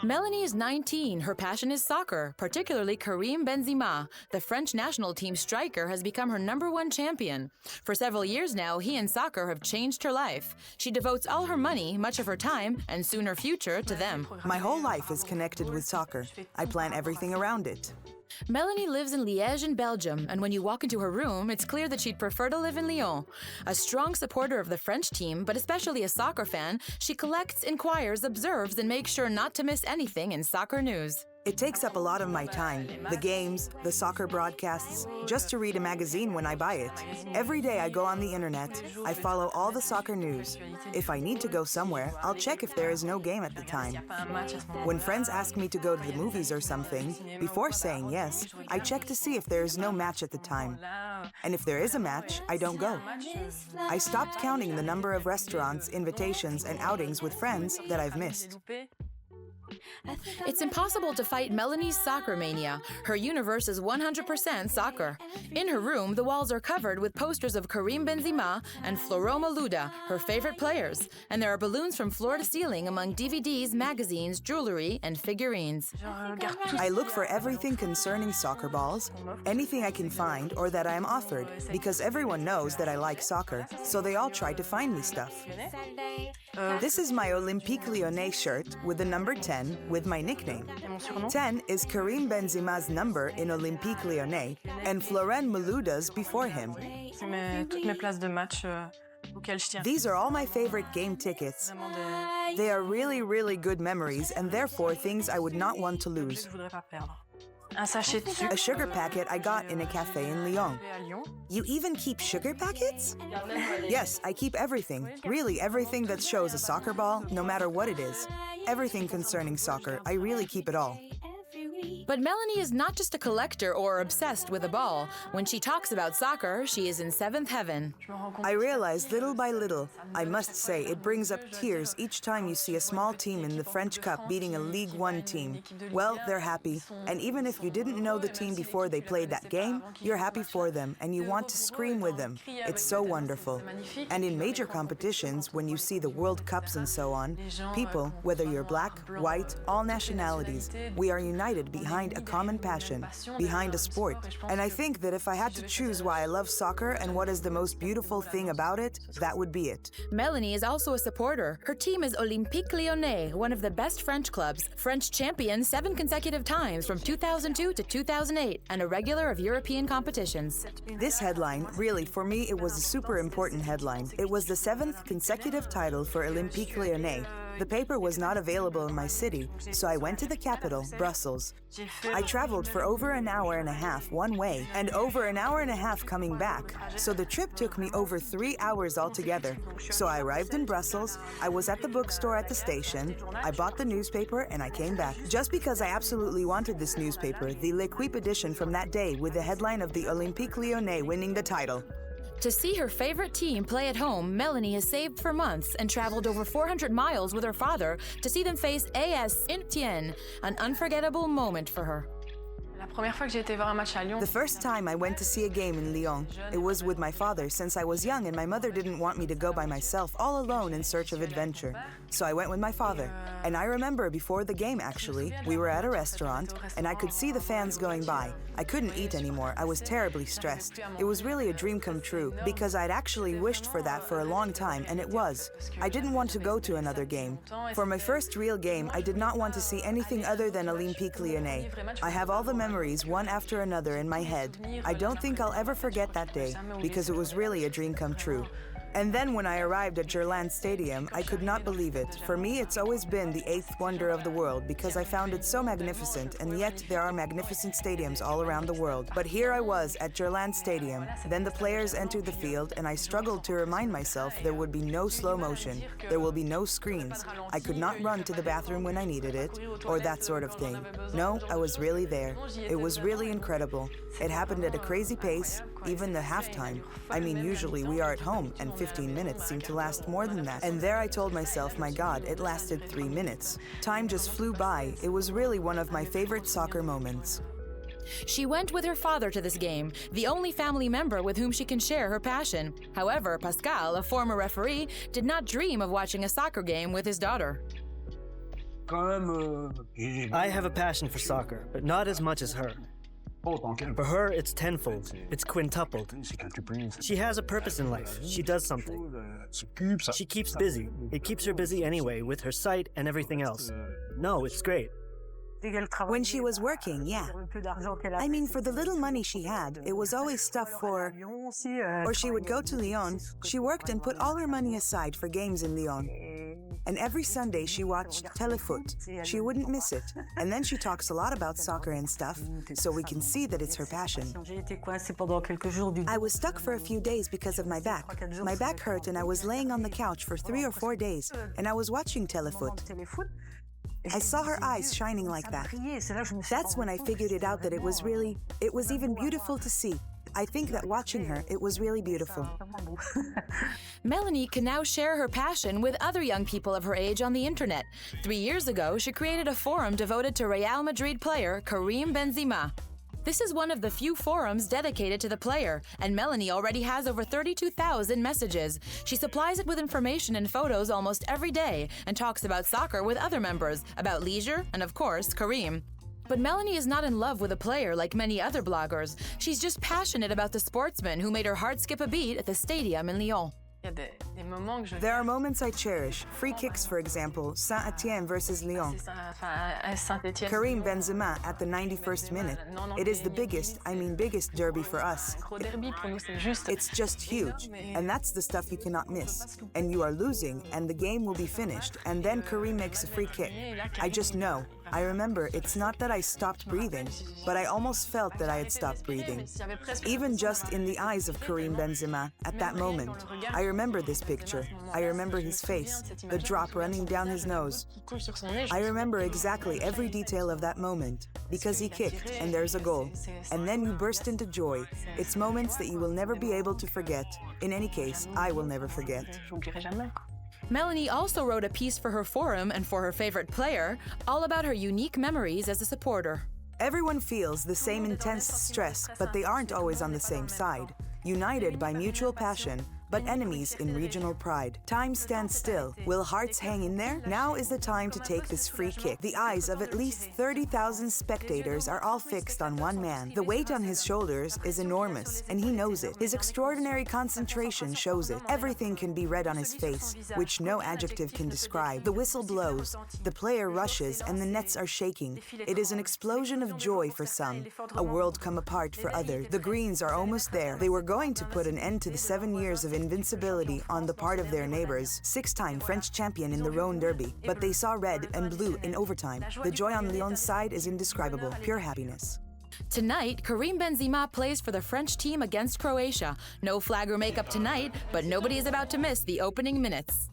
Melanie is 19. Her passion is soccer, particularly Karim Benzema. The French national team striker has become her #1 champion. For several years now, he and soccer have changed her life. She devotes all her money, much of her time, and soon her future to them. My whole life is connected with soccer. I plan everything around it. Melanie lives in Liège in Belgium, and when you walk into her room, it's clear that she'd prefer to live in Lyon. A strong supporter of the French team, but especially a soccer fan, she collects, inquires, observes, and makes sure not to miss anything in soccer news. It takes up a lot of my time, the games, the soccer broadcasts, just to read a magazine when I buy it. Every day I go on the internet, I follow all the soccer news. If I need to go somewhere, I'll check if there is no game at the time. When friends ask me to go to the movies or something, before saying yes, I check to see if there is no match at the time. And if there is a match, I don't go. I stopped counting the number of restaurants, invitations, and outings with friends that I've missed. It's impossible to fight Melanie's soccer mania. Her universe is 100% soccer. In her room, the walls are covered with posters of Karim Benzema and Florent Malouda, her favorite players. And there are balloons from floor to ceiling among DVDs, magazines, jewelry, and figurines. I look for everything concerning soccer balls, anything I can find or that I am offered, because everyone knows that I like soccer, so they all try to find me stuff. This is my Olympique Lyonnais shirt with the number 10 with my nickname. 10 is Karim Benzema's number in Olympique Lyonnais and Florent Malouda's before him. These are all my favorite game tickets. They are really, really good memories and therefore things I would not want to lose. A sugar packet I got in a cafe in Lyon. You even keep sugar packets? Yes, I keep everything. Really everything that shows a soccer ball, no matter what it is. Everything concerning soccer, I really keep it all. But Melanie is not just a collector or obsessed with a ball. When she talks about soccer, she is in seventh heaven. I realize little by little, I must say, it brings up tears each time you see a small team in the French Cup beating a Ligue 1 team. Well, they're happy, and even if you didn't know the team before they played that game, you're happy for them and you want to scream with them. It's so wonderful. And in major competitions, when you see the World Cups and so on, people, whether you're black, white, all nationalities, we are united behind a common passion, behind a sport. And I think that if I had to choose why I love soccer and what is the most beautiful thing about it, that would be it. Melanie is also a supporter. Her team is Olympique Lyonnais, one of the best French clubs, French champion 7 consecutive times from 2002 to 2008, and a regular of European competitions. This headline, really, for me, it was a super important headline. It was the 7th consecutive title for Olympique Lyonnais. The paper was not available in my city, so I went to the capital, Brussels. I traveled for over an hour and a half one way and over an hour and a half coming back, so the trip took me over 3 hours altogether. So I arrived in Brussels, I was at the bookstore at the station, I bought the newspaper and I came back. Just because I absolutely wanted this newspaper, the L'Equipe edition from that day with the headline of the Olympique Lyonnais winning the title. To see her favorite team play at home, Melanie has saved for months and traveled over 400 miles with her father to see them face AS Saint-Étienne, an unforgettable moment for her. The first time I went to see a game in Lyon, it was with my father since I was young and my mother didn't want me to go by myself all alone in search of adventure. So I went with my father. And I remember before the game actually, we were at a restaurant and I could see the fans going by. I couldn't eat anymore, I was terribly stressed. It was really a dream come true because I'd actually wished for that for a long time and it was. I didn't want to go to another game. For my first real game, I did not want to see anything other than Olympique Lyonnais. I have all the memories one after another in my head. I don't think I'll ever forget that day because it was really a dream come true. And then when I arrived at Gerland Stadium, I could not believe it. For me, it's always been the 8th wonder of the world because I found it so magnificent, and yet there are magnificent stadiums all around the world. But here I was at Gerland Stadium. Then the players entered the field, and I struggled to remind myself there would be no slow motion. There will be no screens. I could not run to the bathroom when I needed it, or that sort of thing. No, I was really there. It was really incredible. It happened at a crazy pace, even the halftime. I mean, usually we are at home, and 15 minutes seemed to last more than that. And there I told myself, my God, it lasted 3 minutes. Time just flew by. It was really one of my favorite soccer moments. She went with her father to this game, the only family member with whom she can share her passion. However, Pascal, a former referee, did not dream of watching a soccer game with his daughter. I have a passion for soccer, but not as much as her. For her, it's tenfold. It's quintupled. She has a purpose in life. She does something. She keeps busy. It keeps her busy anyway, with her site and everything else. No, it's great. When she was working, yeah. I mean, for the little money she had, it was always stuff for... Or she would go to Lyon. She worked and put all her money aside for games in Lyon. And every Sunday she watched Téléfoot. She wouldn't miss it. And then she talks a lot about soccer and stuff, so we can see that it's her passion. I was stuck for a few days because of my back. My back hurt and I was laying on the couch for 3 or 4 days, and I was watching Téléfoot. I saw her eyes shining like that. That's when I figured it out that it was even beautiful to see. I think that watching her, it was really beautiful. Melanie can now share her passion with other young people of her age on the internet. 3 years ago, she created a forum devoted to Real Madrid player Karim Benzema. This is one of the few forums dedicated to the player, and Melanie already has over 32,000 messages. She supplies it with information and photos almost every day and talks about soccer with other members, about leisure, and of course, Karim. But Melanie is not in love with a player like many other bloggers. She's just passionate about the sportsman who made her heart skip a beat at the stadium in Lyon. There are moments I cherish. Free kicks, for example, Saint-Étienne versus Lyon. Karim Benzema at the 91st minute. It is the biggest derby for us. It's just huge, and that's the stuff you cannot miss. And you are losing, and the game will be finished, and then Karim makes a free kick. I just know. I remember it's not that I stopped breathing, but I almost felt that I had stopped breathing. Even just in the eyes of Karim Benzema at that moment. I remember this picture. I remember his face, the drop running down his nose. I remember exactly every detail of that moment, because he kicked and there's a goal. And then you burst into joy. It's moments that you will never be able to forget. In any case, I will never forget. Melanie also wrote a piece for her forum and for her favorite player, all about her unique memories as a supporter. Everyone feels the same intense stress, but they aren't always on the same side. United by mutual passion, but enemies in regional pride. Time stands still. Will hearts hang in there? Now is the time to take this free kick. The eyes of at least 30,000 spectators are all fixed on one man. The weight on his shoulders is enormous, and he knows it. His extraordinary concentration shows it. Everything can be read on his face, which no adjective can describe. The whistle blows, the player rushes, and the nets are shaking. It is an explosion of joy for some, a world come apart for others. The Greens are almost there. They were going to put an end to the 7 years of invincibility on the part of their neighbors, 6-time French champion in the Rhone Derby, but they saw red and blue in overtime. The joy on Lyon's side is indescribable, pure happiness. Tonight, Karim Benzema plays for the French team against Croatia. No flag or makeup tonight, but nobody is about to miss the opening minutes.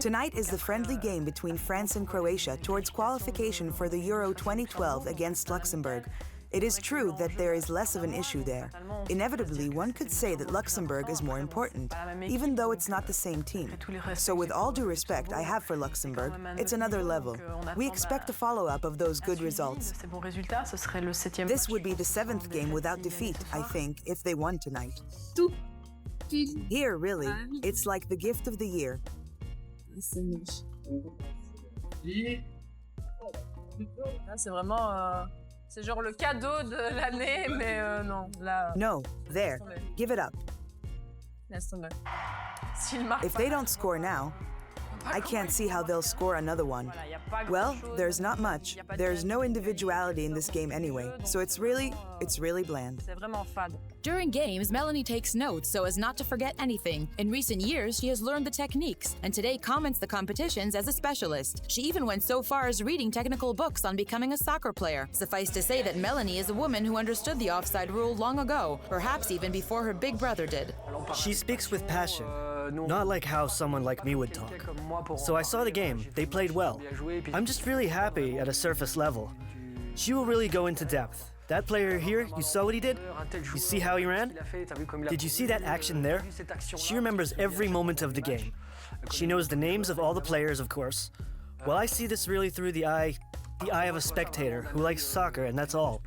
Tonight is the friendly game between France and Croatia towards qualification for the Euro 2012 against Luxembourg. It is true that there is less of an issue there. Inevitably, one could say that Luxembourg is more important, even though it's not the same team. So with all due respect I have for Luxembourg, it's another level. We expect a follow-up of those good results. This would be the 7th game without defeat, I think, if they won tonight. Here, really, it's like the gift of the year. C'est genre le cadeau de l'année, mais non, là... No, there, give it up. Laisse tomber. S'il marque If they don't score now, I can't see how they'll score another one. Well, there's not much. There's no individuality in this game anyway, so it's really bland. C'est vraiment fade. During games, Melanie takes notes so as not to forget anything. In recent years, she has learned the techniques, and today comments the competitions as a specialist. She even went so far as reading technical books on becoming a soccer player. Suffice to say that Melanie is a woman who understood the offside rule long ago, perhaps even before her big brother did. She speaks with passion, not like how someone like me would talk. So I saw the game. They played well. I'm just really happy at a surface level. She will really go into depth. That player here, you saw what he did? You see how he ran? Did you see that action there? She remembers every moment of the game. She knows the names of all the players, of course. Well, I see this really through the eye of a spectator who likes soccer, and that's all.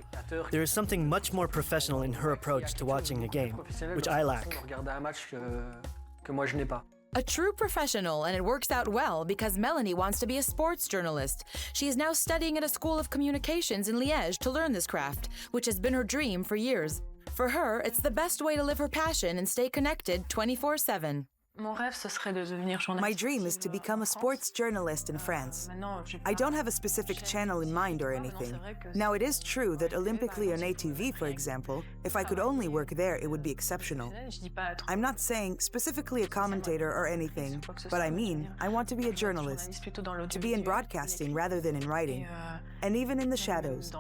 There is something much more professional in her approach to watching a game, which I lack. A true professional, and it works out well because Melanie wants to be a sports journalist. She is now studying at a school of communications in Liège to learn this craft, which has been her dream for years. For her, it's the best way to live her passion and stay connected 24/7. My dream is to become a sports journalist in France. I don't have a specific channel in mind or anything. Now, it is true that Olympique Lyonnais TV, for example, if I could only work there, it would be exceptional. I'm not saying specifically a commentator or anything, but I mean, I want to be a journalist, to be in broadcasting rather than in writing, and even in the shadows.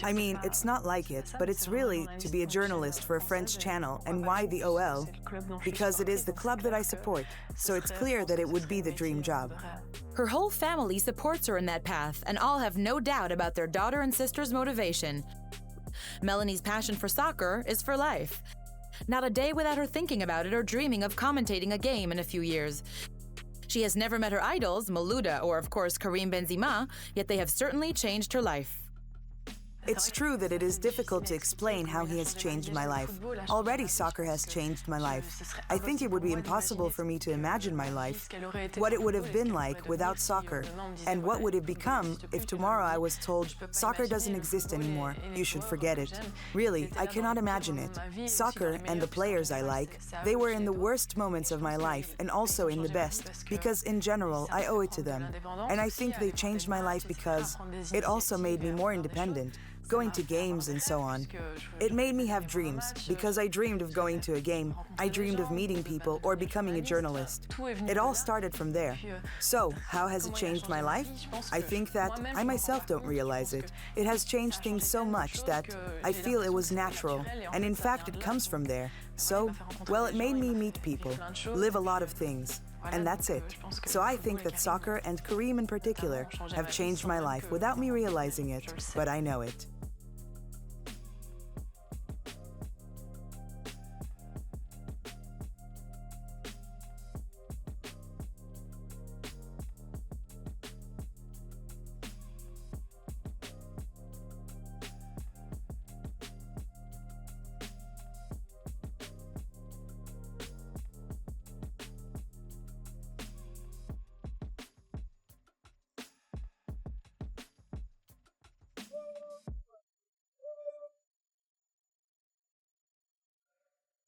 I mean, it's not like it, but it's really to be a journalist for a French channel, and why the OL? Because it is the club that I support. So it's clear that it would be the dream job. Her whole family supports her in that path, and all have no doubt about their daughter and sister's motivation. Melanie's passion for soccer is for life. Not a day without her thinking about it or dreaming of commentating a game in a few years. She has never met her idols, Malouda or of course Karim Benzema, yet they have certainly changed her life. It's true that it is difficult to explain how he has changed my life. Already soccer has changed my life. I think it would be impossible for me to imagine my life, what it would have been like without soccer, and what would it become if tomorrow I was told, soccer doesn't exist anymore, you should forget it. Really, I cannot imagine it. Soccer and the players I like, they were in the worst moments of my life and also in the best, because in general, I owe it to them. And I think they changed my life because it also made me more independent. Going to games and so on. It made me have dreams, because I dreamed of going to a game, I dreamed of meeting people or becoming a journalist. It all started from there. So, how has it changed my life? I think that I myself don't realize it. It has changed things so much that I feel it was natural, and in fact it comes from there. So, well, it made me meet people, live a lot of things. And that's it. So I think that soccer, and Karim in particular, have changed my life without me realizing it, but I know it.